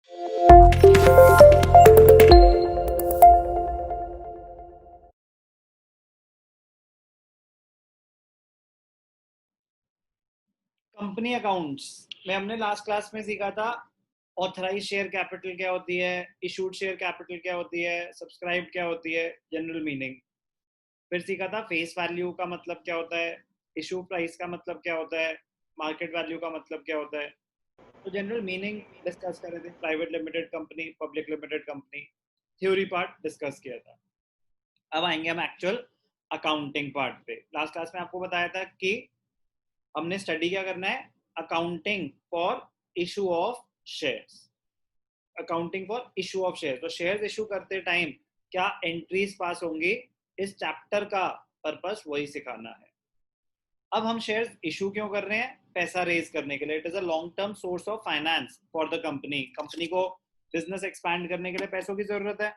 Company accounts में हमने last class में सीखा था ऑथराइज शेयर कैपिटल क्या होती है, इशूड शेयर कैपिटल क्या होती है, सब्सक्राइब क्या होती है, जनरल मीनिंग। फिर सीखा था फेस वैल्यू का मतलब क्या होता है, इशू प्राइस का मतलब क्या होता है, मार्केट वैल्यू का मतलब क्या होता है। तो जनरल मीनिंग डिस्कस कर रहे थे, private limited company, public limited company. Theory part discuss किया था। अब आएंगे हम एक्चुअल अकाउंटिंग पार्ट पे। लास्ट क्लास में आपको बताया था कि हमने स्टडी क्या करना है, accounting for issue of shares. Accounting for issue of share, तो शेयर्स इशू करते टाइम क्या एंट्रीज पास होंगी, इस चैप्टर का पर्पस वही सिखाना है। अब हम शेयर्स इशू क्यों कर रहे हैं, पैसा रेज करने के लिए। It is a long term source of finance for the company. Company को बिजनेस एक्सपैंड करने के लिए पैसों की जरूरत है,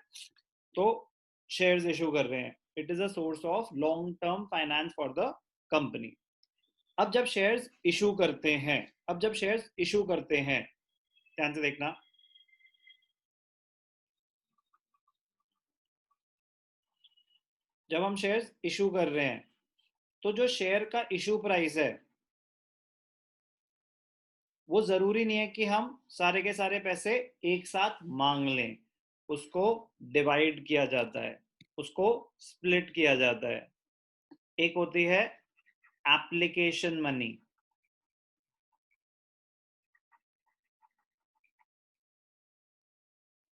तो शेयर्स इशू कर रहे हैं। It is a source of long term finance for the company. अब जब शेयर्स इशू करते हैं, अब जब शेयर्स इशू करते हैं, ध्यान से देखना, जब हम शेयर्स इशू कर रहे हैं तो जो शेयर का इशू प्राइस है वो जरूरी नहीं है कि हम सारे के सारे पैसे एक साथ मांग लें। उसको डिवाइड किया जाता है, उसको स्प्लिट किया जाता है। एक होती है एप्लीकेशन मनी,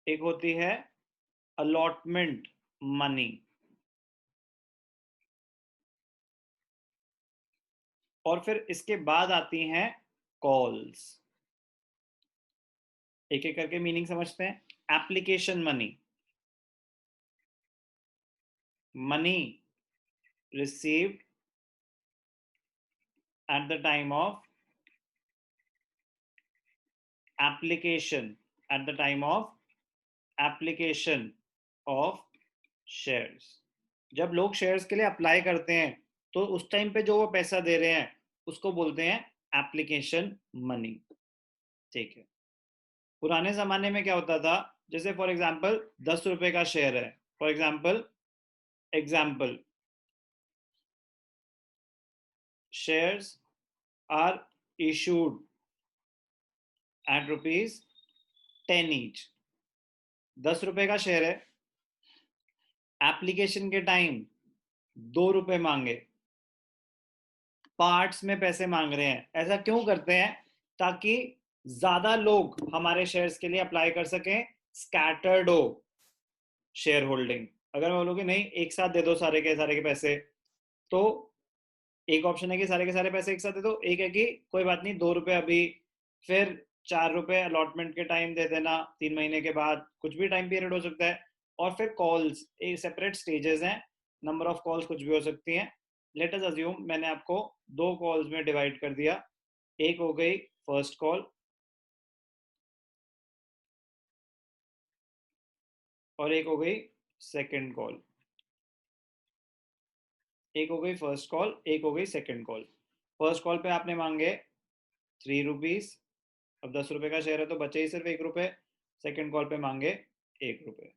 एक होती है अलॉटमेंट मनी, और फिर इसके बाद आती हैं कॉल्स। एक एक करके मीनिंग समझते हैं। Application money, money received at the time of application, at the time of application of shares। जब लोग शेयर्स के लिए अप्लाई करते हैं तो उस टाइम पे जो वो पैसा दे रहे हैं उसको बोलते हैं एप्लीकेशन मनी। ठीक है। पुराने जमाने में क्या होता था, जैसे फॉर एग्जांपल 10 रुपए का शेयर है, for example, example shares are issued at ₹10 each। 10 रुपए का शेयर है, एप्लीकेशन के टाइम 2 रुपए मांगे, पार्ट्स में पैसे मांग रहे हैं। ऐसा क्यों करते हैं, ताकि ज्यादा लोग हमारे शेयर्स के लिए अप्लाई कर सकें, स्कैटर्ड हो शेयर होल्डिंग। अगर मैं बोलूँ कि नहीं एक साथ दे दो सारे के पैसे, तो एक ऑप्शन है कि सारे के सारे पैसे एक साथ दे दो, एक है कि कोई बात नहीं 2 रुपए अभी, फिर 4 रुपए अलॉटमेंट के टाइम दे देना, 3 महीने के बाद, कुछ भी टाइम पीरियड हो सकता है। और फिर कॉल्स, एक सेपरेट स्टेजेस हैं, नंबर ऑफ कॉल्स कुछ भी हो सकती हैं। लेट अस अज्यूम मैंने आपको 2 कॉल्स में डिवाइड कर दिया। एक हो गई फर्स्ट कॉल और एक हो गई सेकंड कॉल। एक हो गई फर्स्ट कॉल, एक हो गई सेकंड कॉल। फर्स्ट कॉल पे आपने मांगे ₹3। अब 10 रुपए का शेयर है तो बचे ही सिर्फ 1 रुपए। सेकंड कॉल पे मांगे 1 रुपए।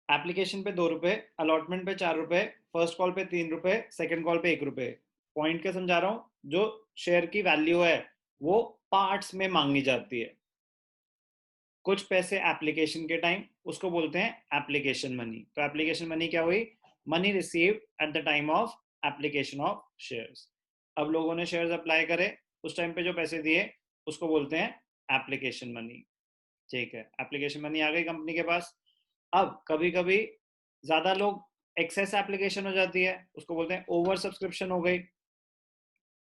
एप्लीकेशन पे 2 रुपए, अलॉटमेंट पे 4 रुपए, फर्स्ट कॉल पे 3 रुपए, सेकंड कॉल पे 1 रुपए। पॉइंट क्या समझा रहा हूँ, जो शेयर की वैल्यू है वो पार्ट्स में मांगी जाती है। कुछ पैसे एप्लीकेशन के टाइम, उसको बोलते हैं एप्लीकेशन मनी। तो एप्लीकेशन मनी क्या हुई, money received at the time of application of shares. अब लोगों ने शेयर्स अप्लाई करे, उस टाइम पे जो पैसे दिए उसको बोलते हैं एप्लीकेशन मनी। ठीक है, एप्लीकेशन मनी आ गई कंपनी के पास। अब कभी कभी ज्यादा लोग, एक्सेस एप्लीकेशन हो जाती है, उसको बोलते हैं ओवर सब्सक्रिप्शन हो गई,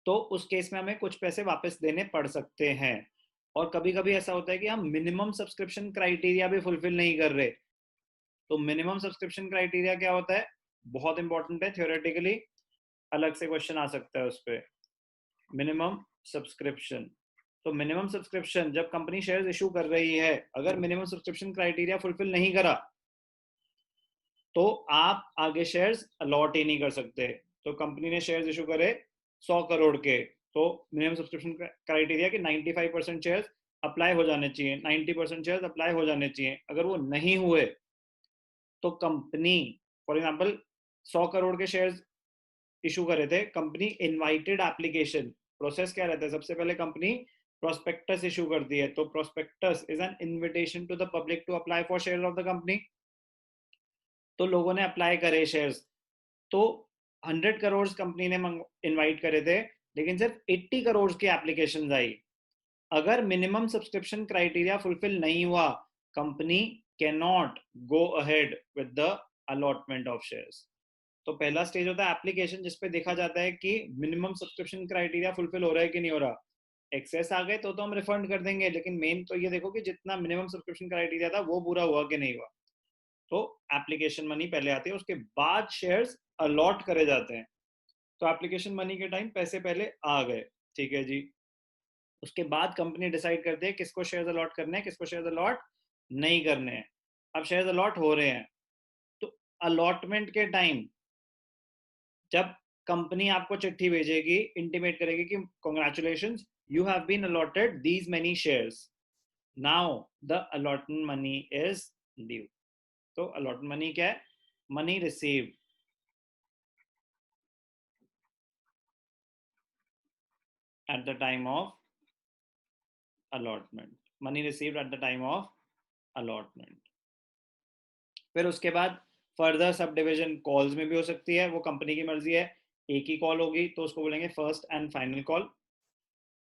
तो उस केस में हमें कुछ पैसे वापस देने पड़ सकते हैं। और कभी कभी ऐसा होता है कि हम मिनिमम सब्सक्रिप्शन क्राइटेरिया भी फुलफिल नहीं कर रहे। तो मिनिमम सब्सक्रिप्शन क्राइटेरिया क्या होता है, बहुत इंपॉर्टेंट है, थ्योरेटिकली अलग से क्वेश्चन आ सकता है उस पर। मिनिमम सब्सक्रिप्शन, तो मिनिमम सब्सक्रिप्शन जब कंपनी शेयर्स इशू कर रही है, अगर मिनिमम सब्सक्रिप्शन क्राइटेरिया फुलफिल नहीं करा तो आप आगे शेयर्स अलॉट ही नहीं कर सकते। तो कंपनी ने शेयर्स इशू करे 100 करोड़ के, तो मिनिमम सब्सक्रिप्शन क्राइटेरिया कि 95% शेयर्स अप्लाई हो जाने चाहिए, 90% शेयर्स अप्लाई हो जाने चाहिए। अगर वो नहीं हुए तो कंपनी, फॉर एग्जांपल 100 करोड़ के शेयर्स इशू करे थे, कंपनी इनवाइटेड एप्लीकेशन, प्रोसेस क्या रहता है, सबसे पहले कंपनी प्रोस्पेक्टस इशू करती है, तो prospectus is an invitation to the public to apply for share of the company. तो लोगों ने अप्लाई करे शेयर्स, तो 100 करोड़ कंपनी ने इनवाइट करे थे, लेकिन सिर्फ 80 करोड़ की एप्लीकेशन आई। अगर मिनिमम सब्सक्रिप्शन क्राइटेरिया फुलफिल नहीं हुआ, company can not go ahead with the allotment of shares. तो पहला स्टेज होता है एप्लीकेशन, जिसपे देखा जाता है कि मिनिमम सब्सक्रिप्शन क्राइटेरिया फुलफिल हो रहा है कि नहीं हो रहा। एक्सेस आ गए तो हम रिफंड कर देंगे, लेकिन मेन तो ये देखो कि जितना मिनिमम सब्सक्रिप्शन क्राइटेरिया था वो पूरा हुआ कि नहीं हुआ। तो एप्लीकेशन मनी पहले आती है, उसके बाद शेयर्स अलॉट करे जाते हैं। तो एप्लीकेशन मनी के टाइम पैसे पहले आ गए, ठीक है जी। उसके बाद कंपनी डिसाइड करती है किसको शेयर्स अलॉट करने हैं, किसको शेयर्स अलॉट नहीं करने हैं। अब शेयर्स अलॉट हो रहे हैं, तो अलॉटमेंट के टाइम जब कंपनी आपको चिट्ठी भेजेगी, इंटीमेट करेगी कि congratulations, you have been allotted these many shares, now the allotment money is due. तो अलॉटमेंट मनी क्या है? Money received at the time of allotment, money received at the time of allotment। फिर उसके बाद further sub division calls में भी हो सकती है, वो कंपनी की मर्जी है। एक ही कॉल होगी तो उसको बोलेंगे फर्स्ट एंड फाइनल कॉल।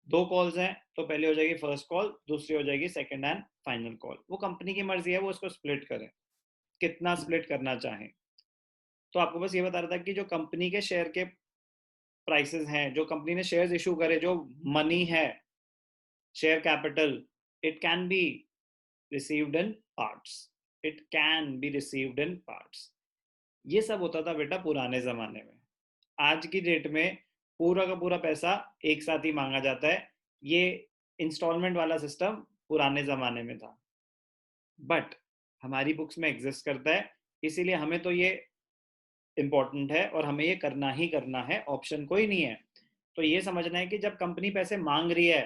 दो कॉल्स हैं तो पहले हो जाएगी फर्स्ट कॉल, दूसरी हो जाएगी सेकंड एंड फाइनल कॉल। वो कंपनी की मर्जी है, वो उसको स्प्लिट करें, कितना स्प्लिट करना चाहें। तो आपको बस ये बता रहा था कि जो कंपनी के शेयर के प्राइसेस हैं, जो कंपनी ने शेयर्स इशू करे, जो मनी है, share capital, it can be received in parts, it can be received in parts. ये सब होता था बेटा पुराने जमाने में। आज की डेट में पूरा का पूरा पैसा एक साथ ही मांगा जाता है। ये इंस्टॉलमेंट वाला सिस्टम पुराने जमाने में था, बट हमारी बुक्स में एग्जिस्ट करता है, इसीलिए हमें तो ये इंपॉर्टेंट है और हमें ये करना ही करना है, ऑप्शन कोई नहीं है। तो ये समझना है कि जब कंपनी पैसे मांग रही है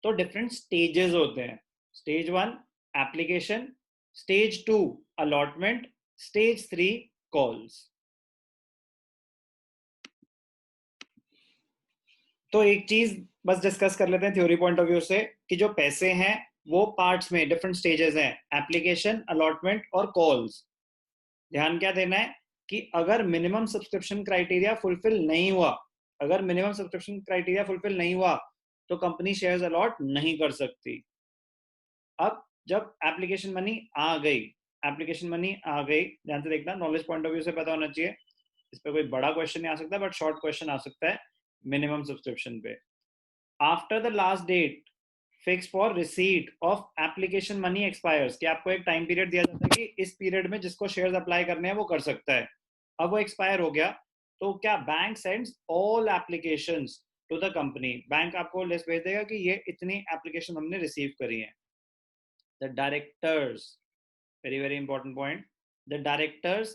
तो डिफरेंट स्टेजेस होते हैं। Stage 1 application, stage 2 allotment, stage 3 calls. तो एक चीज बस डिस्कस कर लेते हैं थ्योरी पॉइंट ऑफ व्यू से, कि जो पैसे हैं वो पार्ट्स में डिफरेंट स्टेजेस हैं, एप्लीकेशन, अलॉटमेंट और कॉल्स। ध्यान क्या देना है कि अगर मिनिमम सब्सक्रिप्शन क्राइटेरिया फुलफिल नहीं हुआ, अगर मिनिमम सब्सक्रिप्शन क्राइटेरिया फुलफिल नहीं हुआ तो कंपनी शेयर्स अलॉट नहीं कर सकती। अब जब एप्लीकेशन मनी आ गई, एप्लीकेशन मनी आ गई, ध्यान से देखना, नॉलेज पॉइंट ऑफ व्यू से पता होना चाहिए, इस पे कोई बड़ा क्वेश्चन नहीं आ सकता, बट शॉर्ट क्वेश्चन आ सकता है मिनिमम सब्सक्रिप्शन पे। After the last date fixed for receipt of application money expires, कि आपको एक टाइम पीरियड दिया जाता है कि इस पीरियड में जिसको शेयर्स अप्लाई करने हैं वो कर सकता है। अब वो एक्सपायर हो गया, तो क्या bank sends all applications to the company, bank आपको लिस्ट भेज देगा कि ये इतनी एप्लीकेशन हमने रिसीव करी है। The directors, very very important point, the directors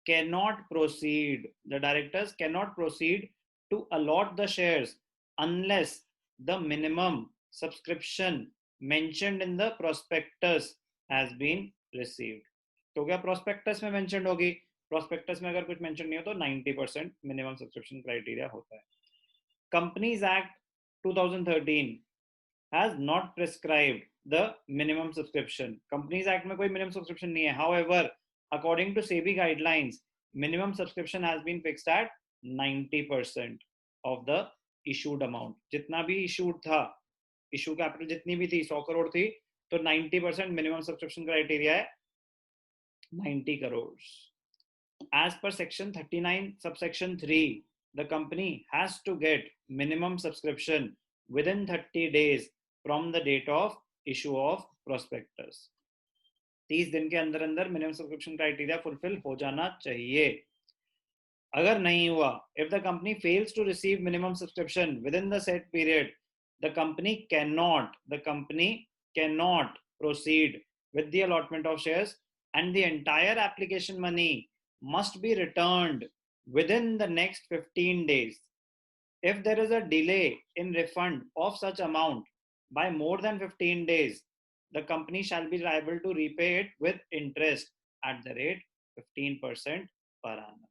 cannot proceed, the directors cannot proceed to allot the shares unless the minimum subscription mentioned in the prospectus has been received। तो क्या prospectus में mention होगी, prospectus में अगर कुछ mention नहीं हो तो 90% मिनिमम सब्सक्रिप्शन क्राइटेरिया होता है। Companies act 2013 has not prescribed the minimum subscription। Companies Act में कोई minimum subscription नहीं है। However, according to SEBI guidelines, minimum subscription has been fixed at 90% of the issued amount। जितना भी issued था, issue capital जितनी भी थी 100 करोड़ थी, तो 90% minimum subscription criteria है 90 crores। As per section 39 subsection 3, the company has to get minimum subscription within 30 days from the date of issue of prospectus। 30 दिन के अंदर अंदर मिनिमम सब्सक्रिप्शन क्राइटेरिया फुलफिल हो जाना चाहिए। अगर नहीं हुआ, if the company fails to receive minimum subscription within the set period, the company cannot proceed with the allotment of shares, and the entire application money must be returned within the next 15 days। If there is a delay in refund of such amount, by more than 15 days, the company shall be liable to repay it with interest at the rate 15% per annum.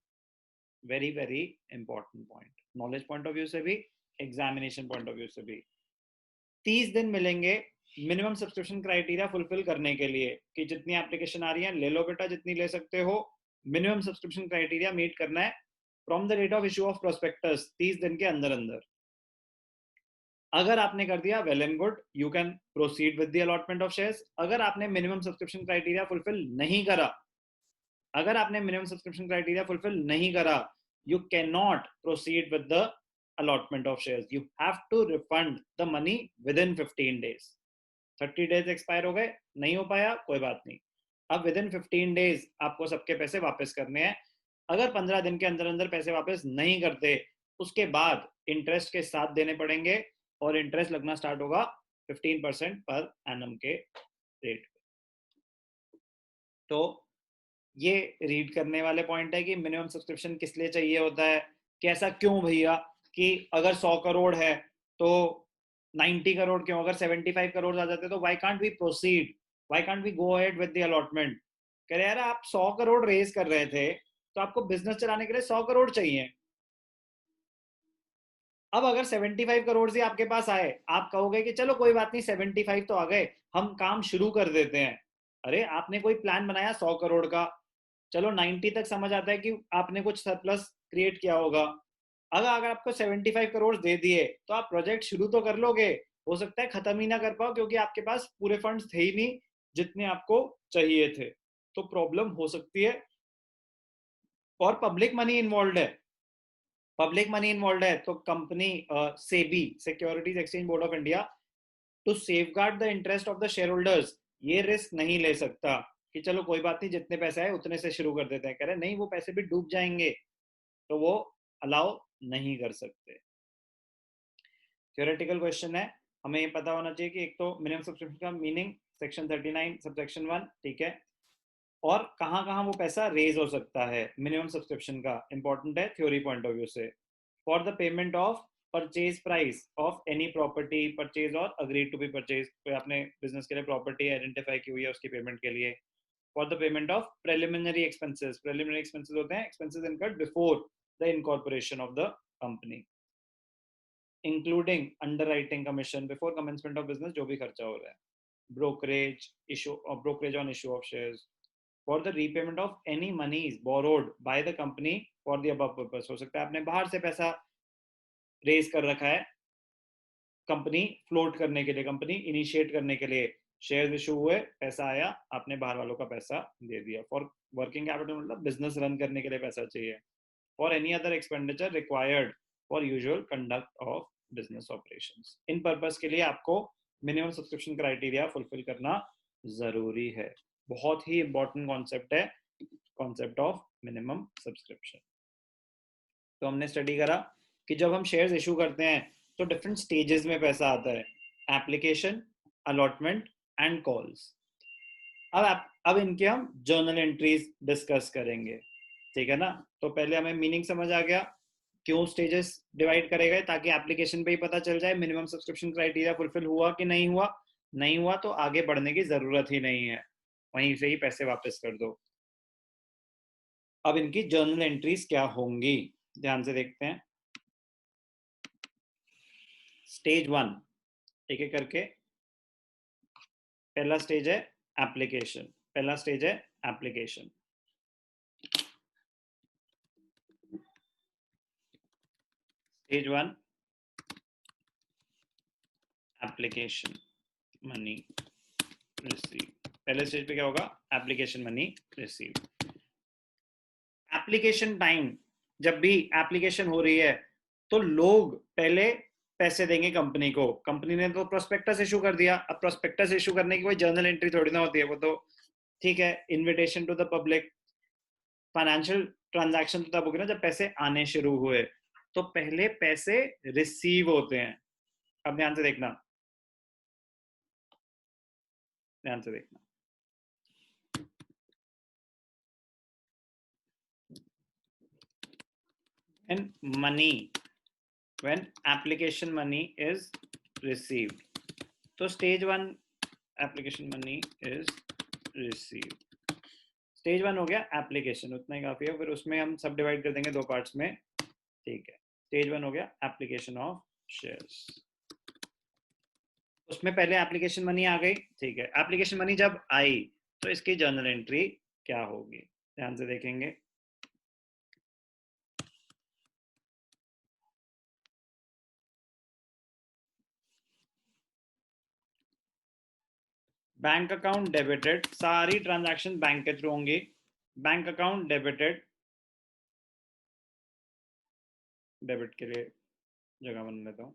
Very very important point, knowledge point of view से भी, examination point of view से भी. 30 दिन मिलेंगे minimum subscription criteria fulfil करने के लिए कि जितनी एप्लीकेशन आ रही है ले लो बेटा, जितनी ले सकते हो. मिनिमम सब्सक्रिप्शन क्राइटेरिया मीट करना है from the date of issue of prospectus, 30 दिन के अंदर अंदर. अगर आपने कर दिया well and good, you can proceed with the allotment of shares. अगर आपने मिनिमम सब्सक्रिप्शन क्राइटेरिया फुलफिल नहीं करा, अगर आपने मिनिमम सब्सक्रिप्शन क्राइटेरिया फुलफिल नहीं करा, you cannot proceed with the allotment of shares. You have to refund the money within 15 days. 30 days expire हो गए, नहीं हो पाया, कोई बात नहीं. अब विदिन 15 डेज आपको सबके पैसे वापस करने हैं. अगर 15 दिन के अंदर अंदर पैसे वापस नहीं करते, उसके बाद इंटरेस्ट के साथ देने पड़ेंगे और इंटरेस्ट लगना स्टार्ट होगा 15% पर एनम के रेट. तो ये रीड करने वाले पॉइंट है कि मिनिमम सब्सक्रिप्शन किस लिए चाहिए होता है, कैसा क्यों भैया, कि अगर 100 करोड़ है तो 90 करोड़ क्यों, अगर 75 करोड़ आ जाते तो why can't we proceed, why can't we go ahead with the allotment. कह रहे यार आप 100 करोड़ रेज कर रहे थे तो आपको बिजनेस चलाने के लिए 100 करोड़ चाहिए. अब अगर 75 करोड़ ही आपके पास आए, आप कहोगे कि चलो कोई बात नहीं 75 तो आ गए, हम काम शुरू कर देते हैं. अरे आपने कोई प्लान बनाया 100 करोड़ का, चलो 90 तक समझ आता है कि आपने कुछ सरप्लस क्रिएट किया होगा. अगर आपको 75 करोड़ दे दिए तो आप प्रोजेक्ट शुरू तो कर लोगे, हो सकता है खत्म ही ना कर पाओ क्योंकि आपके पास पूरे फंड्स थे ही नहीं जितने आपको चाहिए थे. तो प्रॉब्लम हो सकती है. और पब्लिक मनी इन्वॉल्व है, पब्लिक मनी इन्वॉल्व है तो company SEBI, securities exchange board of India, to safeguard the interest of the share holders, ये रिस्क नहीं ले सकता कि चलो कोई बात नहीं जितने पैसे आए उतने से शुरू कर देते हैं. कह रहे नहीं, वो पैसे भी डूब जाएंगे, तो वो अलाउ नहीं कर सकते. थ्योरेटिकल क्वेश्चन है, हमें ये पता होना चाहिए कि एक तो मिनिमम सब्सक्रिप्शन का मीनिंग सेक्शन 39 सबसेक्शन 1, ठीक है, और कहां कहां वो पैसा रेज हो सकता है मिनिमम सब्सक्रिप्शन का, इंपॉर्टेंट है थ्योरी पॉइंट ऑफ व्यू से. For the payment of purchase price of any property purchase और अग्रीड टू बी परचेज, कोई आपने बिजनेस के लिए प्रॉपर्टी आइडेंटिफाई की हुई है उसकी पेमेंट के लिए. For the payment of preliminary expenses, preliminary expenses होते हैं expenses incurred before the incorporation of the company, including underwriting commission before commencement of business, जो भी खर्चा हो रहा है. Brokerage issue of brokerage on issue of shares. For the repayment of any monies borrowed by the company for the above purpose, हो सकता है आपने बाहर से पैसा रेज कर रखा है कंपनी फ्लोट करने के लिए, कंपनी इनिशिएट करने के लिए, शेयर इशू हुए, पैसा आया, आपने बाहर वालों का पैसा दे दिया. फॉर वर्किंग कैपिटल मतलब बिजनेस रन करने के लिए पैसा चाहिए. For any other expenditure required for usual conduct of business operations, in purpose के लिए आपको मिनिमम सब्सक्रिप्शन क्राइटेरिया फुलफिल करना जरूरी है. बहुत ही इंपॉर्टेंट कॉन्सेप्ट है, कॉन्सेप्ट ऑफ मिनिमम सब्सक्रिप्शन. तो हमने स्टडी करा कि जब हम शेयर्स इशू करते हैं तो डिफरेंट स्टेजेस में पैसा आता है, एप्लीकेशन, अलॉटमेंट एंड कॉल्स. अब इनके हम जर्नल एंट्रीज डिस्कस करेंगे, ठीक है ना. तो पहले हमें मीनिंग समझ आ गया, क्यों स्टेजेस डिवाइड करे गए, ताकि एप्लीकेशन पे ही पता चल जाए मिनिमम सब्सक्रिप्शन क्राइटेरिया फुलफिल हुआ कि नहीं हुआ. नहीं हुआ तो आगे बढ़ने की जरूरत ही नहीं है, वहीं से ही पैसे वापस कर दो. अब इनकी जर्नल एंट्रीज क्या होंगी, ध्यान से देखते हैं. स्टेज 1 एक एक करके. पहला स्टेज है एप्लीकेशन, पहला स्टेज है application. Stage 1 application money receive. पहले स्टेज पे क्या होगा, application money receive. Application time, जब भी एप्लीकेशन हो रही है तो लोग पहले पैसे देंगे कंपनी को. कंपनी ने तो प्रोस्पेक्टस इशू कर दिया, अब प्रोस्पेक्टस इशू करने की कोई जर्नल एंट्री थोड़ी ना होती है, वो तो ठीक है invitation to the public. Financial transaction तो तब होगी ना जब पैसे आने शुरू हुए, तो पहले पैसे रिसीव होते हैं. अब ध्यान से देखना, ध्यान से देखना. when application money is received, तो stage 1 application money is receive, stage 1 हो गया एप्लीकेशन, उतना ही काफी है, फिर उसमें हम सब डिवाइड कर देंगे 2 पार्ट्स में, ठीक है। स्टेज 1 हो गया एप्लीकेशन ऑफ शेयर्स, उसमें पहले एप्लीकेशन मनी आ गई, ठीक है। एप्लीकेशन मनी जब आई तो इसकी जर्नल एंट्री क्या होगी, ध्यान से देखेंगे। बैंक अकाउंट डेबिटेड, सारी ट्रांजैक्शन बैंक के थ्रू होंगी। बैंक अकाउंट डेबिटेड, डेबिट के लिए जगह बन लेता हूँ।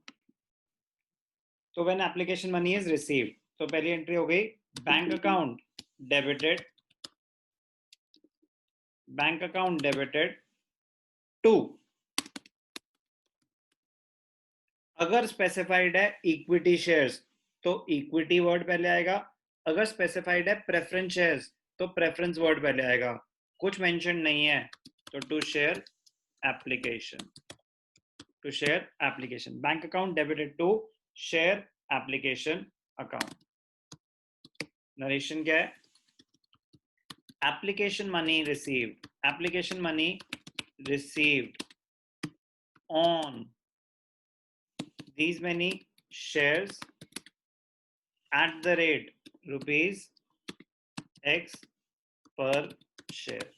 तो when application money is received, तो पहली एंट्री हो गई bank account debited, bank account debited to, अगर स्पेसिफाइड है इक्विटी शेयर्स तो इक्विटी वर्ड पहले आएगा, अगर स्पेसिफाइड है प्रेफरेंस शेयर्स तो प्रेफरेंस वर्ड पहले आएगा, कुछ मेंशन नहीं है तो to share application, to share application, bank account debited to share application account. Narration क्या है, application money received, application money received on these many shares at the rate rupees x per share।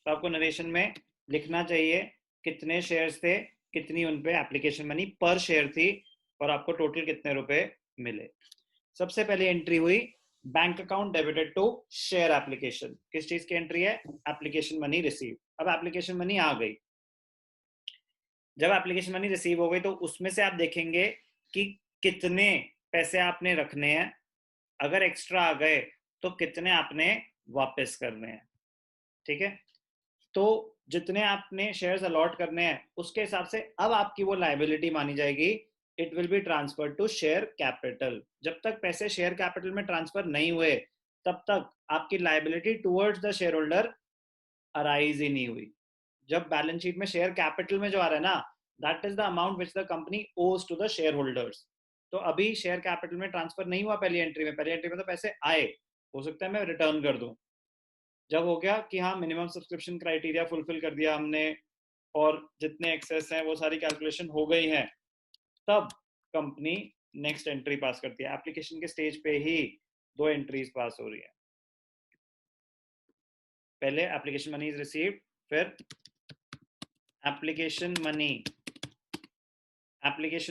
तो आपको narration में लिखना चाहिए कितने shares थे, कितनी उन पे एप्लीकेशन मनी पर शेयर थी और आपको टोटल कितने रुपए मिले। सबसे पहले एंट्री हुई bank account debited to share application, किस चीज की एंट्री है, एप्लीकेशन मनी रिसीव। अब एप्लीकेशन मनी आ गई, जब एप्लीकेशन मनी रिसीव हो गई तो उसमें से आप देखेंगे कि कितने पैसे आपने रखने हैं, अगर एक्स्ट्रा आ गए तो कितने आपने वापस करने हैं, ठीक है। तो जितने आपने शेयर्स अलॉट करने हैं उसके हिसाब से अब आपकी वो लायबिलिटी मानी जाएगी, it will be transfer to share capital. जब तक पैसे शेयर कैपिटल में ट्रांसफर नहीं हुए तब तक आपकी liability towards the share holder arise ही नहीं हुई। जब बैलेंस शीट में शेयर कैपिटल में जो आ रहा है ना, that is the amount which the company owes to the share holders. तो अभी शेयर कैपिटल में ट्रांसफर नहीं हुआ पहली एंट्री में, पहली एंट्री में तो पैसे आए, हो सकता है मैं रिटर्न कर दूं। जब हो गया कि हाँ मिनिमम सब्सक्रिप्शन क्राइटेरिया फुलफिल कर दिया हमने और जितने एक्सेस हैं वो सारी कैलकुलेशन हो गई हैं, तब कंपनी नेक्स्ट एंट्री पास करती है। एप्लीकेशन के स्टेज पे ही 2 एंट्रीज पास हो रही है, पहले एप्लीकेशन मनी इज रिसीव्ड, फिर एप्लीकेशन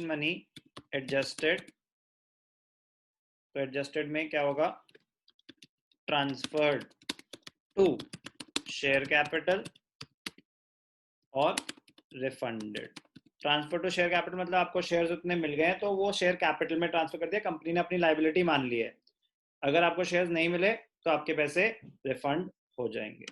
मनी एडजस्टेड। तो एडजस्टेड में क्या होगा, ट्रांसफर्ड टू शेयर कैपिटल और refunded. Transfer to share capital मतलब आपको शेयर्स उतने मिल गए हैं तो वो शेयर कैपिटल में ट्रांसफर कर दिया, कंपनी ने अपनी लायबिलिटी मान ली है। अगर आपको शेयर्स नहीं मिले तो आपके पैसे रिफंड हो जाएंगे।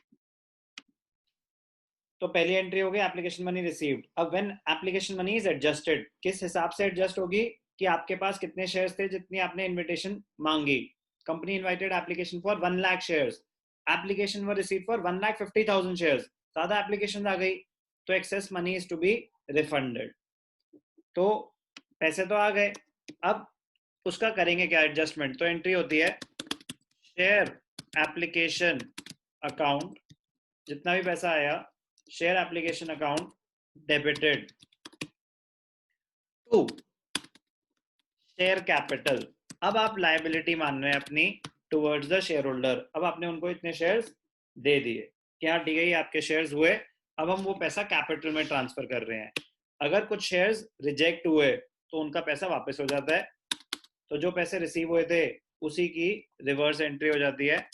तो पहली एंट्री होगी एप्लीकेशन मनी रिसीव्ड। अब when application money is adjusted, किस हिसाब से एडजस्ट होगी कि आपके पास कितने शेयर्स थे जितनी आपने इन्विटेशन मांगी। Company invited application for 1 lakh shares, application were received for 1,50,000 shares, ज्यादा एप्लीकेशन आ गई तो excess money is to be refunded. तो पैसे तो आ गए, अब उसका करेंगे क्या एडजस्टमेंट। तो एंट्री होती है शेयर एप्लीकेशन अकाउंट, जितना भी पैसा आया share application account debited to share capital. अब आप लायबिलिटी मान रहे हैं अपनी टुवर्ड्स द शेयर होल्डर। अब आपने उनको इतने शेयर्स दे दिए कि हाँ ठीक है ये आपके शेयर्स हुए, अब हम वो पैसा कैपिटल में ट्रांसफर कर रहे हैं। अगर कुछ शेयर्स रिजेक्ट हुए तो उनका पैसा वापस हो जाता है, तो जो पैसे रिसीव हुए थे उसी की रिवर्स एंट्री हो जाती है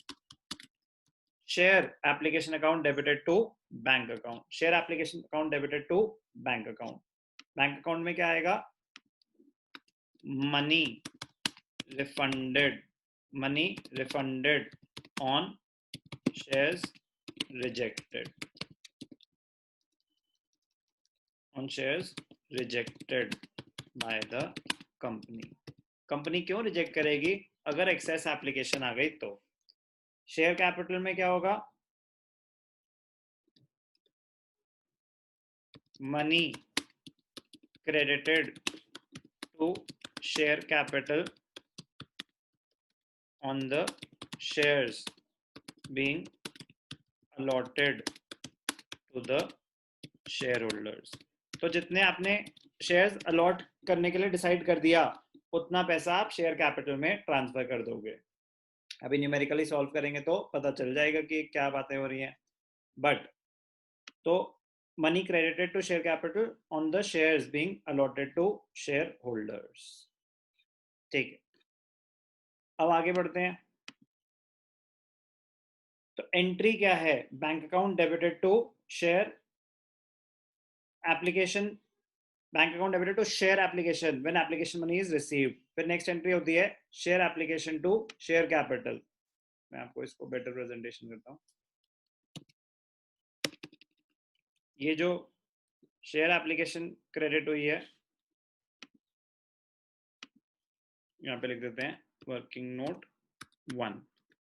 share application account debited to bank account, share application account debited to bank account. Bank account में क्या आएगा, money refunded on shares rejected, on shares rejected by the company. Company क्यों रिजेक्ट करेगी, अगर excess application आ गई तो। Share capital में क्या होगा, money credited to share capital on the shares being allotted to the shareholders. तो जितने आपने शेयर्स अलॉट करने के लिए डिसाइड कर दिया उतना पैसा आप शेयर कैपिटल में ट्रांसफर कर दोगे. अभी न्यूमेरिकली सॉल्व करेंगे तो पता चल जाएगा कि क्या बातें हो रही हैं. बट तो money credited to share capital on the shares being allotted to share holders. ठीक है, अब आगे बढ़ते हैं. तो एंट्री क्या है? Bank account debited to share application, bank account debited to share application when application money is received. फिर नेक्स्ट एंट्री होती है share application to share capital. मैं आपको इसको बेटर प्रेजेंटेशन करता हूँ. ये जो शेयर एप्लीकेशन क्रेडिट हुई है, यहाँ पे लिख देते हैं वर्किंग नोट 1.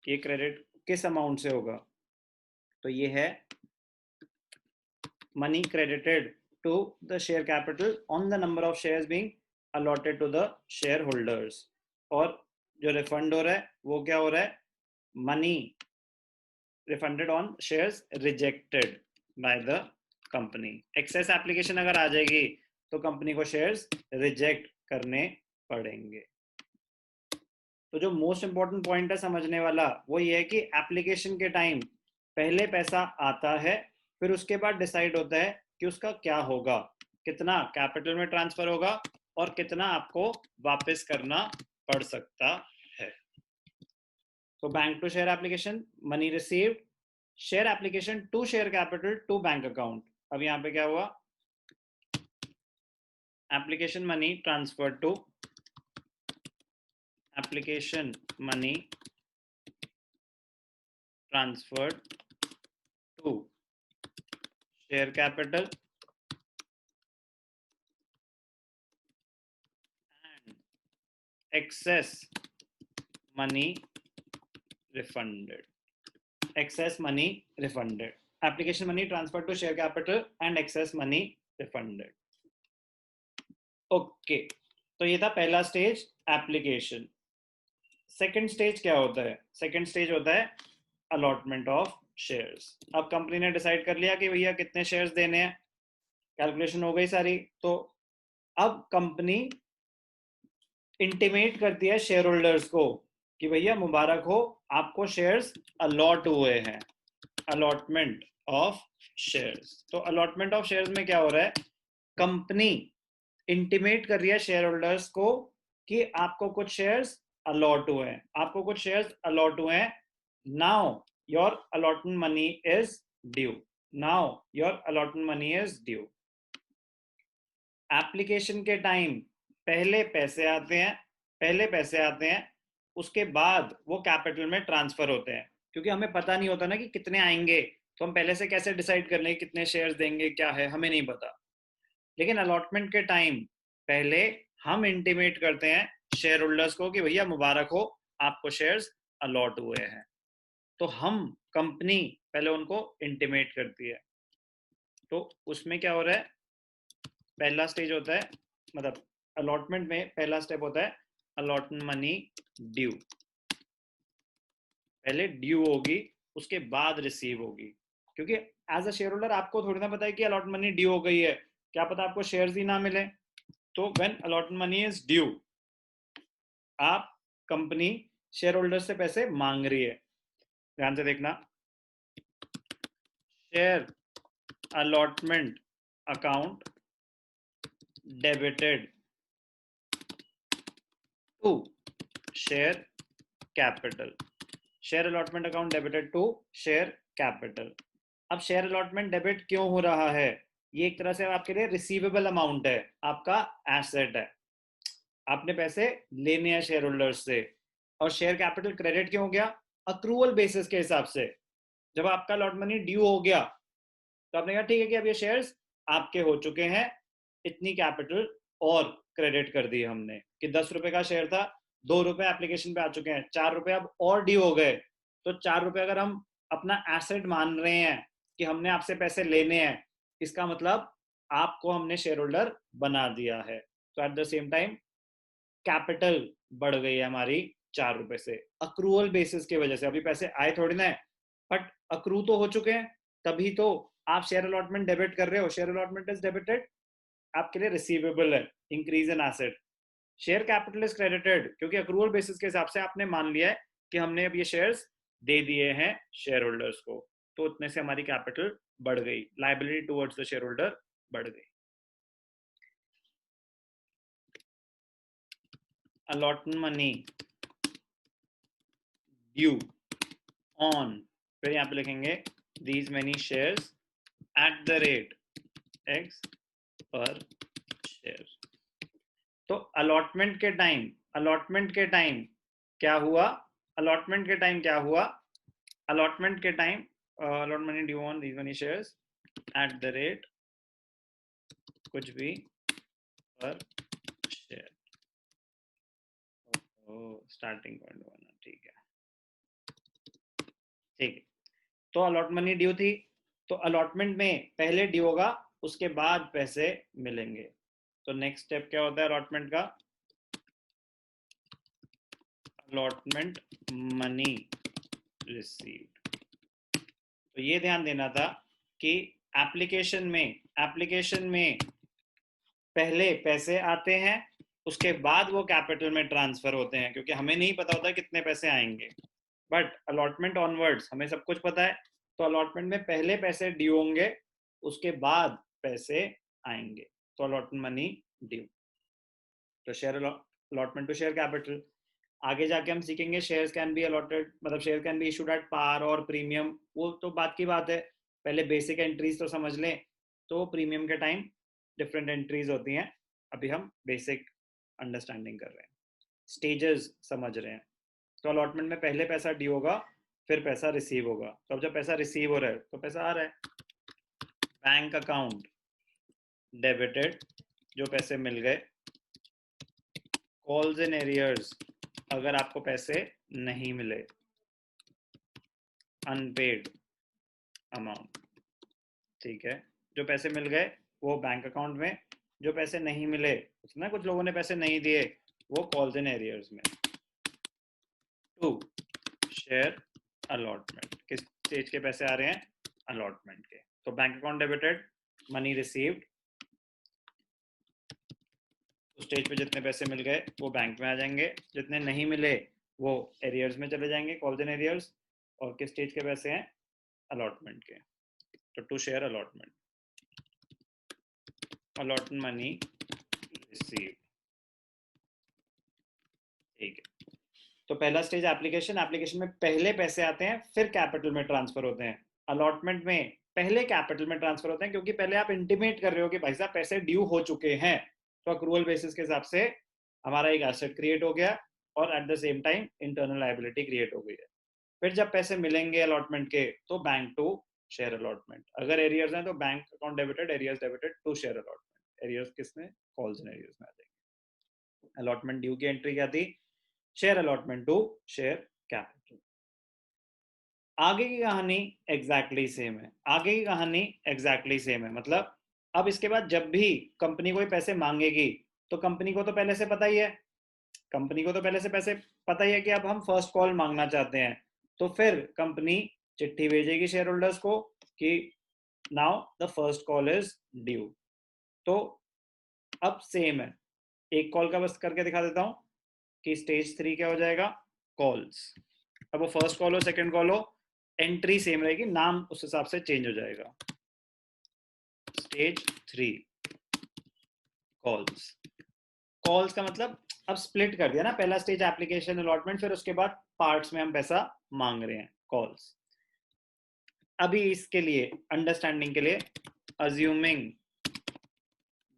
ये क्रेडिट किस अमाउंट से होगा? तो ये है money credited to the share capital on the number of shares being allotted to the shareholders. और जो रिफंड हो रहा है वो क्या हो रहा है? Money refunded on shares rejected by the company. Excess application अगर आ जाएगी तो कंपनी को शेयर्स रिजेक्ट करने पड़ेंगे. तो जो मोस्ट इंपॉर्टेंट पॉइंट है समझने वाला वो ये है कि एप्लीकेशन के टाइम पहले पैसा आता है, फिर उसके बाद डिसाइड होता है कि उसका क्या होगा, कितना कैपिटल में ट्रांसफर होगा और कितना आपको वापस करना पड़ सकता है. तो bank to share application, money received, share application to share capital to bank account. अब यहाँ पे क्या हुआ? Application money transfer to application money transferred to share capital and excess money refunded. Excess money refunded. Application money transferred to share capital and excess money refunded. Okay, तो ये था पहला stage application. Second stage क्या होता है? Second stage होता है allotment of shares. अब कंपनी ने डिसाइड कर लिया कि भैया कितने शेयर्स देने हैं, कैलकुलेशन हो गई सारी. तो अब कंपनी इंटीमेट करती है शेयर होल्डर्स को कि भैया मुबारक हो, आपको शेयर्स अलॉट हुए हैं. Allotment of shares. तो अलॉटमेंट ऑफ शेयर्स में क्या हो रहा है? कंपनी इंटीमेट कर रही है शेयर होल्डर्स को कि आपको कुछ शेयर्स अलॉट हुए हैं, आपको कुछ शेयर्स अलॉट हुए हैं. Now your allotment money is due. Now your allotment money is due. Application के टाइम पहले पैसे आते हैं, पहले पैसे आते हैं, उसके बाद वो कैपिटल में ट्रांसफर होते हैं. क्योंकि हमें पता नहीं होता ना कि कितने आएंगे, तो हम पहले से कैसे डिसाइड कर लें कितने शेयर्स देंगे, क्या है, हमें नहीं पता. लेकिन अलॉटमेंट के टाइम पहले हम इंटीमेट करते हैं शेयर होल्डर्स को कि भैया मुबारक हो, आपको शेयर्स अलॉट हुए हैं. तो हम कंपनी पहले उनको इंटीमेट करती है. तो उसमें क्या हो रहा है? पहला स्टेज होता है, मतलब अलॉटमेंट में पहला स्टेप होता है अलॉटमेंट मनी ड्यू. पहले ड्यू होगी, उसके बाद रिसीव होगी. क्योंकि एज अ शेयर होल्डर आपको थोड़ी ना पता है कि अलॉटमेंट मनी ड्यू हो गई है, क्या पता आपको शेयर्स ही ना मिले. तो when allotment money is due, आप कंपनी शेयर होल्डर से पैसे मांग रही है. ध्यान से देखना, share allotment account debited to share capital. Share allotment account debited to share capital. अब शेयर अलॉटमेंट डेबिट क्यों हो रहा है? ये एक तरह से आपके लिए रिसीवेबल अमाउंट है, आपका एसेट है, आपने पैसे लेने हैं शेयर होल्डर्स से. और शेयर कैपिटल क्रेडिट क्यों हो गया? अक्रूवल बेसिस के हिसाब से. जब आपका अलॉट मनी ड्यू हो गया तो आपने कहा ठीक है कि अब ये शेयर्स आपके हो चुके हैं, इतनी कैपिटल और क्रेडिट कर दी हमने कि 10 रुपए का शेयर था, 2 रुपए एप्लीकेशन पे आ चुके हैं, 4 रुपए अब और ड्यू हो गए. तो 4 रुपए अगर हम अपना एसेट मान रहे हैं कि हमने आपसे पैसे लेने हैं, इसका मतलब आपको हमने शेयर होल्डर बना दिया है. तो at the same time capital बढ़ गई है हमारी ₹4 से, अक्रूवल बेसिस की वजह से। अभी पैसे आए थोड़ी ना है, बट अक्रू तो हो चुके हैं, तभी तो आप शेयर अलॉटमेंट डेबिट कर रहे हो। शेयर अलॉटमेंट इज डेबिटेड, आपके लिए रिसीवेबल है, increase in asset. Share capital is credited, क्योंकि अक्रूवल बेसिस के हिसाब से आपने मान लिया है कि हमने अब ये शेयर्स दे दिए हैं शेयर होल्डर्स को, तो उतने से हमारी कैपिटल बढ़ गई, liability towards the share holder बढ़ गई। allotment money due on, फिर यहाँ पे लिखेंगे these many shares at the rate x per share। तो अलॉटमेंट के टाइम क्या हुआ, allotment के time allotment money due on these many shares at the rate कुछ भी per share। स्टार्टिंग पॉइंट बना, ठीक है। तो अलॉटमेंट मनी ड्यू थी, तो अलॉटमेंट में पहले ड्यू होगा, उसके बाद पैसे मिलेंगे। तो नेक्स्ट स्टेप क्या होता है अलॉटमेंट का, अलॉटमेंट मनी रिसीव्ड। तो ये ध्यान देना था कि एप्लीकेशन में पहले पैसे आते हैं, उसके बाद वो कैपिटल में ट्रांसफर होते हैं, क्योंकि हमें नहीं पता होता कितने पैसे आएंगे। बट अलॉटमेंट ऑनवर्ड्स हमें सब कुछ पता है, तो अलॉटमेंट में पहले पैसे ड्यू होंगे, उसके बाद पैसे आएंगे, तो अलॉटमेंट मनी ड्यू। तो share allotment to share capital. आगे जाके हम सीखेंगे शेयर्स कैन बी अलॉटेड, मतलब share can be issued at par और प्रीमियम, वो तो बात की बात है, पहले बेसिक एंट्रीज तो समझ लें। तो प्रीमियम के टाइम डिफरेंट एंट्रीज होती हैं, अभी हम बेसिक अंडरस्टैंडिंग कर रहे हैं, स्टेजेस समझ रहे हैं। तो अलॉटमेंट में पहले पैसा ड्यू होगा, फिर पैसा रिसीव होगा। तो अब जब पैसा रिसीव हो रहा है तो पैसा आ रहा है, बैंक अकाउंट डेबिटेड, जो पैसे मिल गए। कॉल्स इन एरियर्स, अगर आपको पैसे नहीं मिले, अनपेड अमाउंट, ठीक है। जो पैसे मिल गए वो बैंक अकाउंट में, जो पैसे नहीं मिले, उसमें कुछ लोगों ने पैसे नहीं दिए, वो कॉल्स इन एरियर्स में। टू शेयर अलॉटमेंट, किस स्टेज के पैसे आ रहे हैं, अलॉटमेंट के। तो bank account debited, money received, stage पे जितने पैसे मिल गए वो बैंक में आ जाएंगे, जितने नहीं मिले वो एरियर्स में चले जाएंगे, कॉल्स इन एरियर्स। और किस स्टेज के पैसे हैं, अलॉटमेंट के। तो to share allotment, allotment money received, ठीक है। तो पहला स्टेज एप्लीकेशन में पहले पैसे आते हैं, फिर कैपिटल में ट्रांसफर होते हैं। अलॉटमेंट में पहले कैपिटल में ट्रांसफर होते हैं, क्योंकि पहले आप इंटीमेट कर रहे हो कि भाई साहब पैसे ड्यू हो चुके हैं, तो अक्रूवल बेसिस के हिसाब से हमारा एक एसेट क्रिएट हो गया, और at the same time internal liability create हो गई है। फिर जब पैसे मिलेंगे अलॉटमेंट के, तो बैंक टू शेयर अलॉटमेंट। अगर एरियर्स हैं तो bank account debited, arrears debited to share allotment. Arrears किसमें, कॉल्स इन एरियर्स में आ जाएंगे। अलॉटमेंट ड्यू की एंट्री क्या थी, share allotment to share capital. आगे की कहानी एग्जैक्टली सेम है, मतलब अब इसके बाद जब भी कंपनी कोई पैसे मांगेगी, तो कंपनी को तो पहले से पता ही है, पैसे पता ही है कि अब हम फर्स्ट कॉल मांगना चाहते हैं, तो फिर कंपनी चिट्ठी भेजेगी शेयर होल्डर्स को कि now the first call is due. तो अब सेम है, एक कॉल का बस करके दिखा देता हूं कि स्टेज 3 क्या हो जाएगा, कॉल्स। अब वो फर्स्ट कॉल हो सेकंड कॉल हो, एंट्री सेम रहेगी, नाम उस हिसाब से चेंज हो जाएगा। स्टेज 3 कॉल्स का मतलब अब स्प्लिट कर दिया ना, पहला स्टेज एप्लीकेशन अलॉटमेंट, फिर उसके बाद पार्ट्स में हम पैसा मांग रहे हैं, कॉल्स। अभी इसके लिए अंडरस्टैंडिंग के लिए, assuming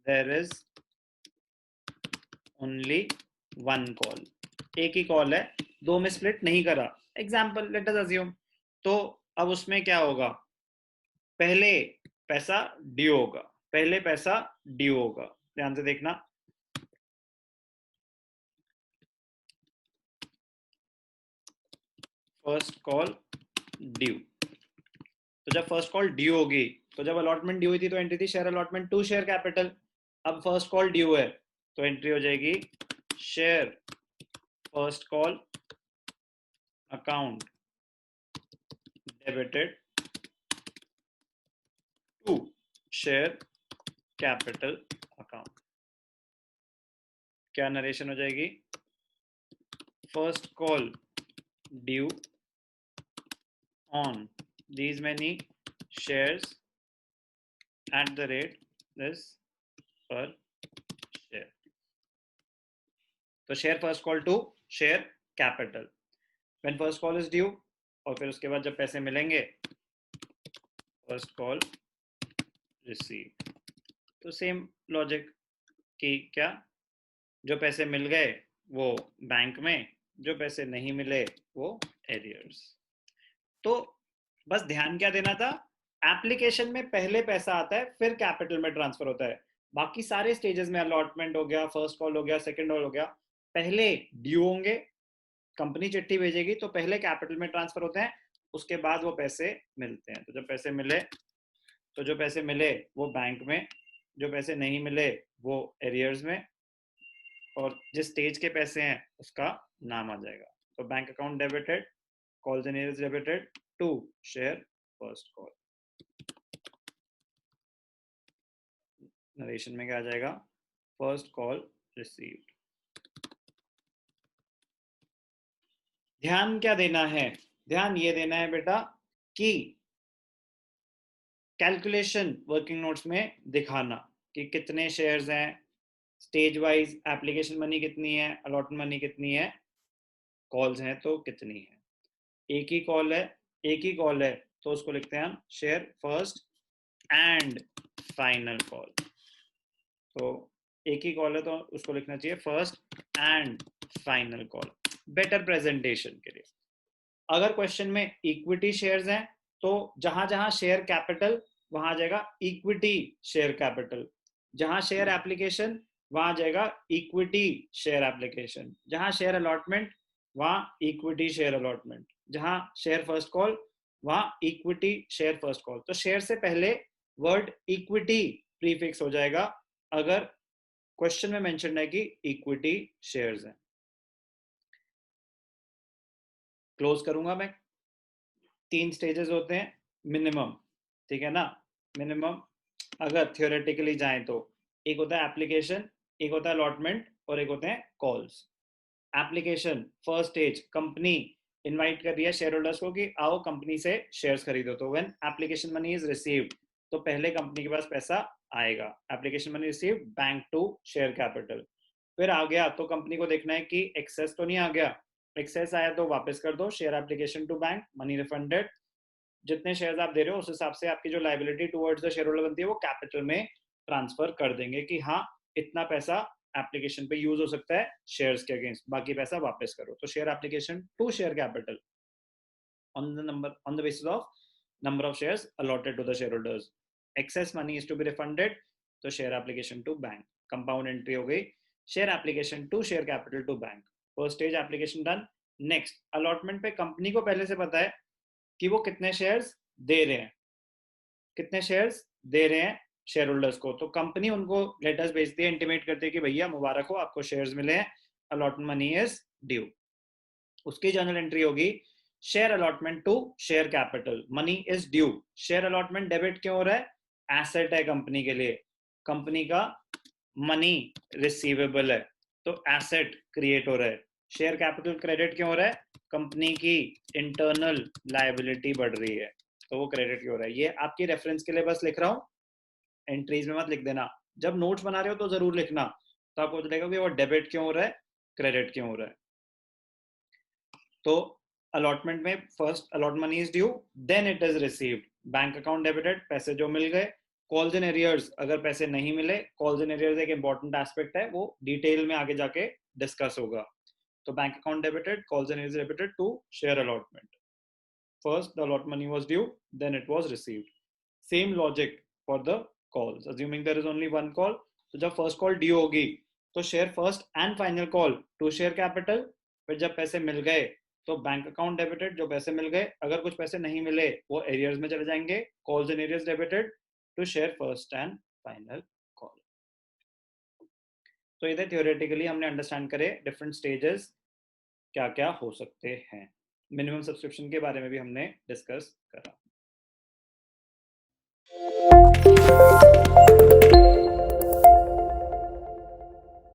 there is only one call, एक ही कॉल है, दो में स्प्लिट नहीं करा, एग्जाम्पल लेट अस अज्यूम। तो अब उसमें क्या होगा, पहले पैसा ड्यू होगा, ध्यान से देखना। फर्स्ट कॉल ड्यू, तो जब फर्स्ट कॉल ड्यू होगी, तो जब अलॉटमेंट ड्यू हुई थी तो एंट्री थी share allotment to share capital. अब फर्स्ट कॉल ड्यू है तो एंट्री हो जाएगी share first call account debited to share capital account. क्या नरेशन हो जाएगी? First call due on these many shares at the rate this per share. तो share first call to share capital when first call is due, और फिर उसके बाद जब पैसे मिलेंगे first call receive. तो सेम लॉजिक कि क्या जो पैसे मिल गए वो बैंक में, जो पैसे नहीं मिले वो एरियर्स. तो बस ध्यान क्या देना था, एप्लीकेशन में पहले पैसा आता है फिर कैपिटल में ट्रांसफर होता है. बाकी सारे स्टेजेस में अलॉटमेंट हो गया, फर्स्ट कॉल हो गया, सेकंड कॉल हो गया, पहले ड्यू होंगे, कंपनी चिट्ठी भेजेगी तो पहले कैपिटल में ट्रांसफर होते हैं, उसके बाद वो पैसे मिलते हैं. तो जब पैसे मिले तो जो पैसे मिले वो बैंक में, जो पैसे नहीं मिले वो एरियर्स में, और जिस स्टेज के पैसे हैं उसका नाम आ जाएगा. तो bank account debited, calls and arrears debited to share first call. Narration में क्या आ जाएगा? First call received. ध्यान क्या देना है? ध्यान ये देना है बेटा कि कैलकुलेशन वर्किंग नोट्स में दिखाना कि कितने शेयर्स हैं, स्टेज वाइज एप्लीकेशन मनी कितनी है, अलॉटमेंट मनी कितनी है, कॉल्स हैं तो कितनी है. एक ही कॉल है, एक ही कॉल है तो उसको लिखते हैं हम share first and final call. तो एक ही कॉल है तो उसको लिखना चाहिए first and final call, better presentation के लिए. अगर क्वेश्चन में इक्विटी शेयर्स हैं तो जहां जहां शेयर कैपिटल वहां आ जाएगा इक्विटी शेयर कैपिटल, जहां शेयर एप्लीकेशन वहां आ जाएगा इक्विटी शेयर एप्लीकेशन, जहां शेयर अलॉटमेंट वहां इक्विटी शेयर अलॉटमेंट, जहां शेयर फर्स्ट कॉल वहां इक्विटी शेयर फर्स्ट कॉल. तो शेयर से पहले वर्ड इक्विटी प्रीफिक्स हो जाएगा अगर क्वेश्चन में मेंशन है कि इक्विटी शेयर्स हैं. क्लोज करूंगा मैं. 3 स्टेजेस होते हैं मिनिमम, ठीक है ना? मिनिमम अगर थियोरेटिकली जाएं तो एक होता है एप्लीकेशन, एक होता है अलॉटमेंट और एक होते हैं calls. Application first stage, company invite कर रही है शेयर होल्डर्स को कि आओ कंपनी से शेयर्स खरीदो. तो when application money is received तो पहले कंपनी के पास पैसा आएगा. Application money received bank to share capital. फिर आ गया तो कंपनी को देखना है कि एक्सेस तो नहीं आ गया, एक्सेस आया तो वापस कर दो, share application to bank, money refunded. जितने शेयर्स आप दे रहे हो उस हिसाब से आपकी जो liability towards the share holder बनती है वो कैपिटल में ट्रांसफर कर देंगे कि हाँ इतना पैसा एप्लीकेशन पे यूज हो सकता है शेयर्स के अगेंस्ट, बाकी पैसा वापस करो. तो share application to share capital on the basis of number of shares allotted to the shareholders. Excess money is to be refunded, तो share application to bank. Compound entry हो गई, share application to share capital to bank. First stage application done. Next allotment पे company को पहले से पता है कि वो कितने शेयर्स दे रहे हैं, कितने शेयर्स दे रहे हैं शेयर होल्डर्स को. तो कंपनी उनको लेटर्स भेजती है, इंटीमेट करती है कि भैया मुबारक हो आपको शेयर्स मिले हैं, अलॉटमेंट मनी इज ड्यू. उसकी जर्नल एंट्री होगी share allotment to share capital, money is due. Share allotment debit क्यों हो रहा है? एसेट है कंपनी के लिए, कंपनी का मनी रिसीवेबल है तो एसेट क्रिएट हो रहा है. शेयर कैपिटल क्रेडिट क्यों हो रहा है? कंपनी की इंटरनल लायबिलिटी बढ़ रही है तो वो क्रेडिट क्यों हो रहा है. ये आपकी रेफरेंस के लिए बस लिख रहा हूँ, एंट्रीज में मत लिख देना. जब नोट्स बना रहे हो तो जरूर लिखना, तो आपको चलेगा कि वो डेबिट क्यों हो रहा है, क्रेडिट क्यों हो रहा है. तो अलॉटमेंट में first allot money is due, then it is received, bank account debited, पैसे जो मिल गए. कॉल्स इन एरियर्स, अगर पैसे नहीं मिले, कॉल्स इन एरियर्स एक इंपॉर्टेंट एस्पेक्ट है, वो डिटेल में आगे जाके डिस्कस होगा. तो bank account debited, calls in arrears debited to share allotment. First, the allot money was due, then it was received. Same logic for the calls. Assuming there is only one call, तो जब first call due होगी तो share first and final call to share capital. फिर जब पैसे मिल गए तो bank account debited, जो पैसे मिल गए. अगर कुछ पैसे नहीं मिले वो एरियर्स में चले जाएंगे, calls in arrears debited to share first and final call. तो इधर थियोरेटिकली हमने अंडरस्टैंड करे डिफरेंट स्टेजेस क्या क्या हो सकते हैं. मिनिमम सब्सक्रिप्शन के बारे में भी हमने डिस्कस करा।